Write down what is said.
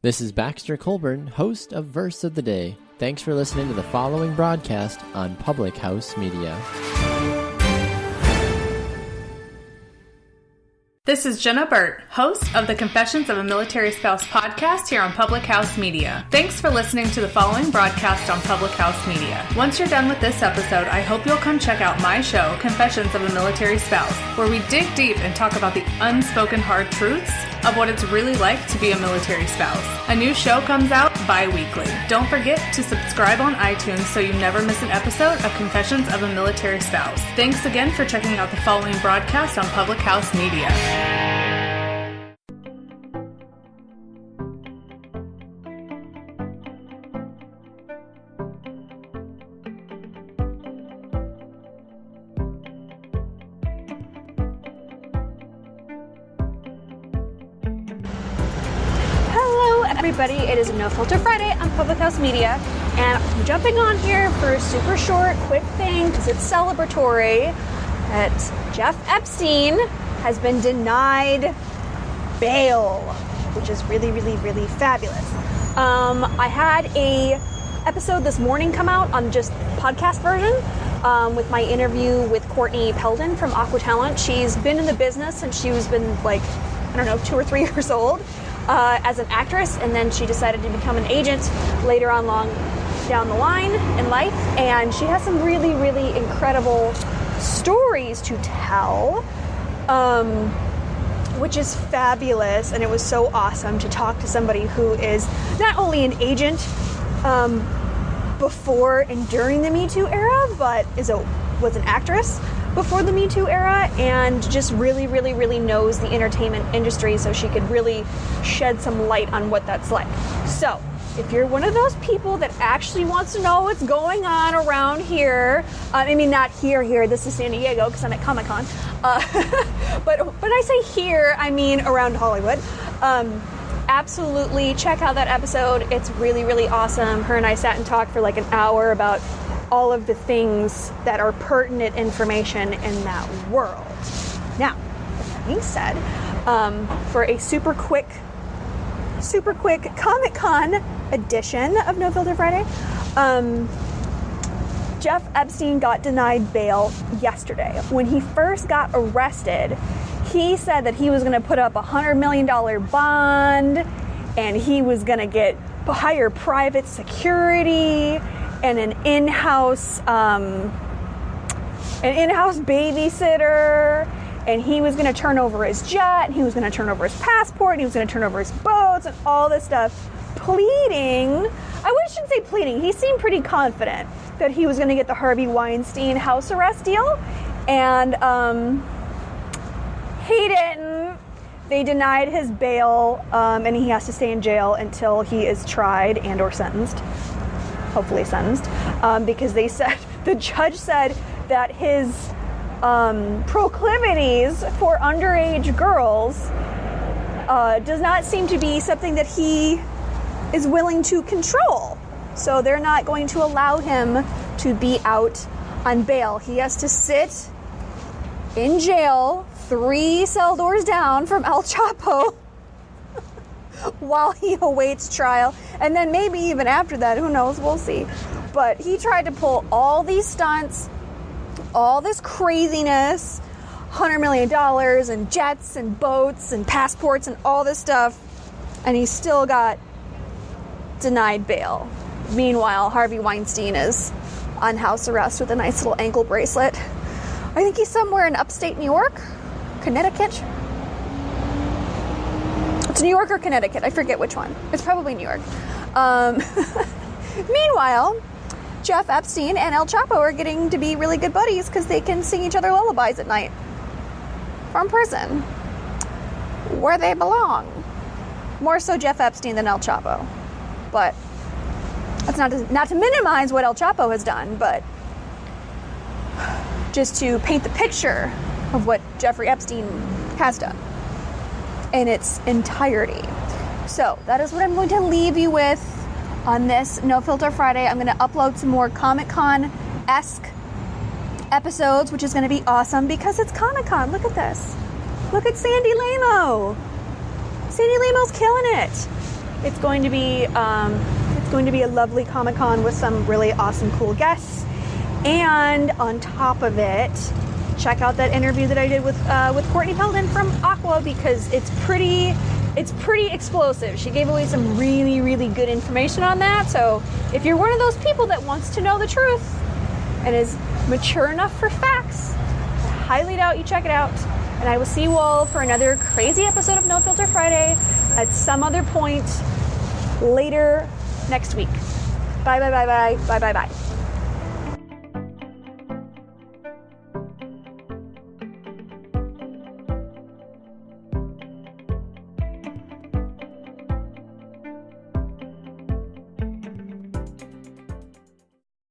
This is Baxter Colburn, host of Verse of the Day. Thanks for listening to the following broadcast on Public House Media. This is Jenna Burt, host of the Confessions of a Military Spouse podcast here on Public House Media. Thanks for listening to the following broadcast on Public House Media. Once you're done with this episode, I hope you'll come check out my show, Confessions of a Military Spouse, where we dig deep and talk about the unspoken hard truths of what it's really like to be a military spouse. A new show comes out bi-weekly. Don't forget to subscribe on iTunes so you never miss an episode of Confessions of a Military Spouse. Thanks again for checking out the following broadcast on Public House Media. Everybody, it is No Filter Friday on Public House Media, and I'm jumping on here for a super short, quick thing because it's celebratory that Jeff Epstein has been denied bail, which is really, really, really fabulous. I had a episode this morning come out on just podcast version with my interview with Courtney Peldon from Aqua Talent. She's been in the business since she was 2 or 3 years old. As an actress, and then she decided to become an agent later on down the line in life, and she has some really, really incredible stories to tell, which is fabulous, and it was so awesome to talk to somebody who is not only an agent before and during the Me Too era, but was an actress before the Me Too era, and just really, really, really knows the entertainment industry, so she could really shed some light on what that's like. So, if you're one of those people that actually wants to know what's going on around here, not here, this is San Diego because I'm at Comic-Con, but when I say here, I mean around Hollywood. Absolutely check out that episode. It's really, really awesome. Her and I sat and talked for like an hour about all of the things that are pertinent information in that world. Now, with that being said, for a super quick Comic-Con edition of No Filter Friday, Jeff Epstein got denied bail yesterday. When he first got arrested, he said that he was going to put up a $100 million bond, and he was going to hire private security and an in-house babysitter, and he was going to turn over his jet, and he was going to turn over his passport, and he was going to turn over his boats, and all this stuff, shouldn't say pleading, he seemed pretty confident that he was going to get the Harvey Weinstein house arrest deal, and he didn't. They denied his bail, and he has to stay in jail until he is tried and or sentenced. Hopefully sentenced, because the judge said that his proclivities for underage girls does not seem to be something that he is willing to control. So they're not going to allow him to be out on bail. He has to sit in jail 3 cell doors down from El Chapo while he awaits trial, and then maybe even after that, who knows, we'll see. But he tried to pull all these stunts, all this craziness, $100 million and jets and boats and passports and all this stuff, and he still got denied bail. Meanwhile, Harvey Weinstein is on house arrest with a nice little ankle bracelet. I think he's somewhere in upstate New York, Connecticut. It's New York or Connecticut. I forget which one. It's probably New York. Meanwhile, Jeff Epstein and El Chapo are getting to be really good buddies because they can sing each other lullabies at night from prison, where they belong. More so Jeff Epstein than El Chapo. But that's not to minimize what El Chapo has done, but just to paint the picture of what Jeffrey Epstein has done in its entirety. So that is what I'm going to leave you with on this No Filter Friday. I'm going to upload some more Comic-Con-esque episodes, which is going to be awesome because it's Comic-Con. Look at this. Look at Sandy Lamo. Sandy Lamo's killing it. It's going to be a lovely Comic-Con with some really awesome, cool guests. And on top of it, check out that interview that I did with Courtney Peldon from Aqua, because it's pretty explosive. She gave away some really, really good information on that. So if you're one of those people that wants to know the truth and is mature enough for facts, I highly doubt you check it out. And I will see you all for another crazy episode of No Filter Friday at some other point later next week. Bye, bye, bye, bye, bye, bye, bye.